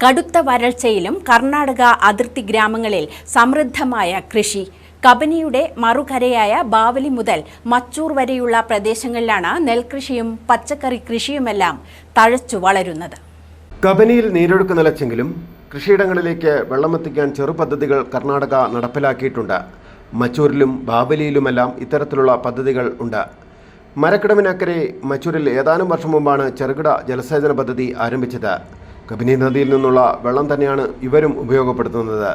കടുത്ത വരൾച്ചയിലും കർണാടക അതിർത്തി ഗ്രാമങ്ങളിൽ സമൃദ്ധമായ കൃഷി. കബനിയുടെ മറുകരയായ ബാവലി മുതൽ മച്ചൂർ വരെയുള്ള പ്രദേശങ്ങളിലാണ് നെൽകൃഷിയും പച്ചക്കറി കൃഷിയുമെല്ലാം തഴച്ചു വളരുന്നത്. കബനിയിൽ നീരൊഴുക്ക് നിലച്ചെങ്കിലും കൃഷിയിടങ്ങളിലേക്ക് വെള്ളമെത്തിക്കാൻ ചെറുപദ്ധതികൾ കർണാടക നടപ്പിലാക്കിയിട്ടുണ്ട്. മച്ചൂരിലും ബാവലിയിലുമെല്ലാം ഇത്തരത്തിലുള്ള പദ്ധതികൾ ഉണ്ട്. മരക്കടവിനക്കരെ മച്ചൂരിൽ ഏതാനും വർഷം മുമ്പാണ് ചെറുകിട ജലസേചന പദ്ധതി ആരംഭിച്ചത്. കബനി നദിയിൽ നിന്നുള്ള വെള്ളം തന്നെയാണ് ഇവരും ഉപയോഗപ്പെടുത്തുന്നത്.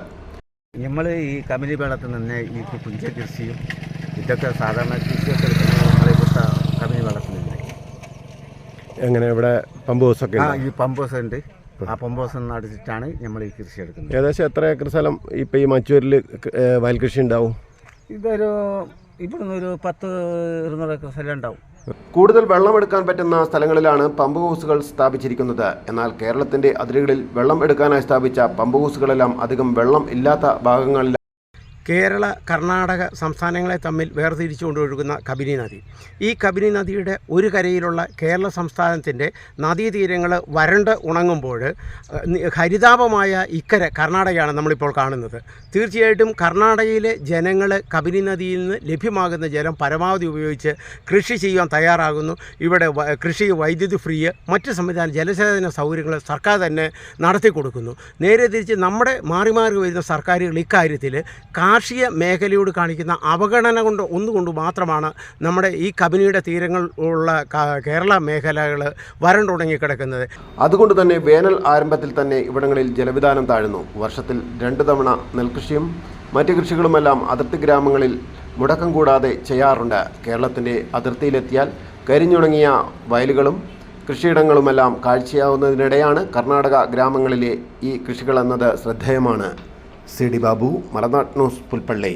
നമ്മൾ ഈ കബനി വെള്ളത്തിൽ നിന്ന് ഈ പുഞ്ച കൃഷിയും ഇതൊക്കെ സാധാരണ കൃഷിയൊക്കെ എടുക്കുന്നത് നമ്മളിവിടുത്തെ കബനി വെള്ളത്തിൽ നിന്ന്. എങ്ങനെ ഇവിടെ പമ്പ് ഹൗസൊക്കെ? ഈ പമ്പ് ഹൗസ് ഉണ്ട്. ആ പമ്പ് ഹൗസ് നടത്തിയിട്ടാണ് നമ്മൾ ഈ കൃഷി എടുക്കുന്നത്. ഏകദേശം എത്ര ഏക്കർ സ്ഥലം ഇപ്പോൾ ഈ മച്ചൂരിൽ വയൽ കൃഷി ഉണ്ടാവും? ഇവിടുന്ന് ഒരു 10-200 ഏക്കർ സ്ഥലം ഉണ്ടാവും. കൂടുതൽ വെള്ളമെടുക്കാൻ പറ്റുന്ന സ്ഥലങ്ങളിലാണ് പമ്പ് ഹൗസുകൾ സ്ഥാപിച്ചിരിക്കുന്നത്. എന്നാൽ കേരളത്തിന്റെ അതിരുകളിൽ വെള്ളം എടുക്കാനായി സ്ഥാപിച്ച പമ്പ് ഹൗസുകളെല്ലാം അധികം വെള്ളം ഇല്ലാത്ത ഭാഗങ്ങളിൽ കേരള കർണാടക സംസ്ഥാനങ്ങളെ തമ്മിൽ വേർതിരിച്ചുകൊണ്ട് ഒഴുകുന്ന കബനി നദി. ഈ കബനി നദിയുടെ ഒരു കരയിലുള്ള കേരള സംസ്ഥാനത്തിൻ്റെ നദീതീരങ്ങൾ വരണ്ട് ഉണങ്ങുമ്പോൾ ഹരിതാപമായ ഇക്കരെ കർണാടകയാണ് നമ്മളിപ്പോൾ കാണുന്നത്. തീർച്ചയായിട്ടും കർണാടകയിലെ ജനങ്ങൾ കബനി നദിയിൽ നിന്ന് ലഭ്യമാകുന്ന ജലം പരമാവധി ഉപയോഗിച്ച് കൃഷി ചെയ്യാൻ തയ്യാറാകുന്നു. ഇവിടെ കൃഷി വൈദ്യുതി ഫ്രീ, മറ്റ് സംവിധാനം ജലസേചന സൗകര്യങ്ങൾ സർക്കാർ തന്നെ നടത്തി കൊടുക്കുന്നു. നേരെ തിരിച്ച് നമ്മുടെ മാറി മാറി വരുന്ന സർക്കാരുകൾ ഇക്കാര്യത്തിൽ കാർഷിക മേഖലയോട് കാണിക്കുന്ന അവഗണന ഒന്നുകൊണ്ട് മാത്രമാണ് നമ്മുടെ ഈ കബനിയുടെ തീരങ്ങൾ ഉള്ള കേരള മേഖലകൾ വരണ്ടുണങ്ങിക്കിടക്കുന്നത്. അതുകൊണ്ട് തന്നെ വേനൽ ആരംഭത്തിൽ തന്നെ ഇവിടങ്ങളിൽ ജലവിധാനം താഴുന്നു. വർഷത്തിൽ 2 തവണ നെൽകൃഷിയും മറ്റ് കൃഷികളുമെല്ലാം അതിർത്തി ഗ്രാമങ്ങളിൽ മുടക്കം കൂടാതെ ചെയ്യാറുണ്ട്. കേരളത്തിൻ്റെ അതിർത്തിയിലെത്തിയാൽ കരിഞ്ഞുണങ്ങിയ വയലുകളും കൃഷിയിടങ്ങളുമെല്ലാം കാഴ്ചയാവുന്നതിനിടെയാണ് കർണാടക ഗ്രാമങ്ങളിലെ ഈ കൃഷികളെന്നത് ശ്രദ്ധേയമാണ്. സി ഡി ബാബു, മലനാട് ന്യൂസ്, പുൽപ്പള്ളി.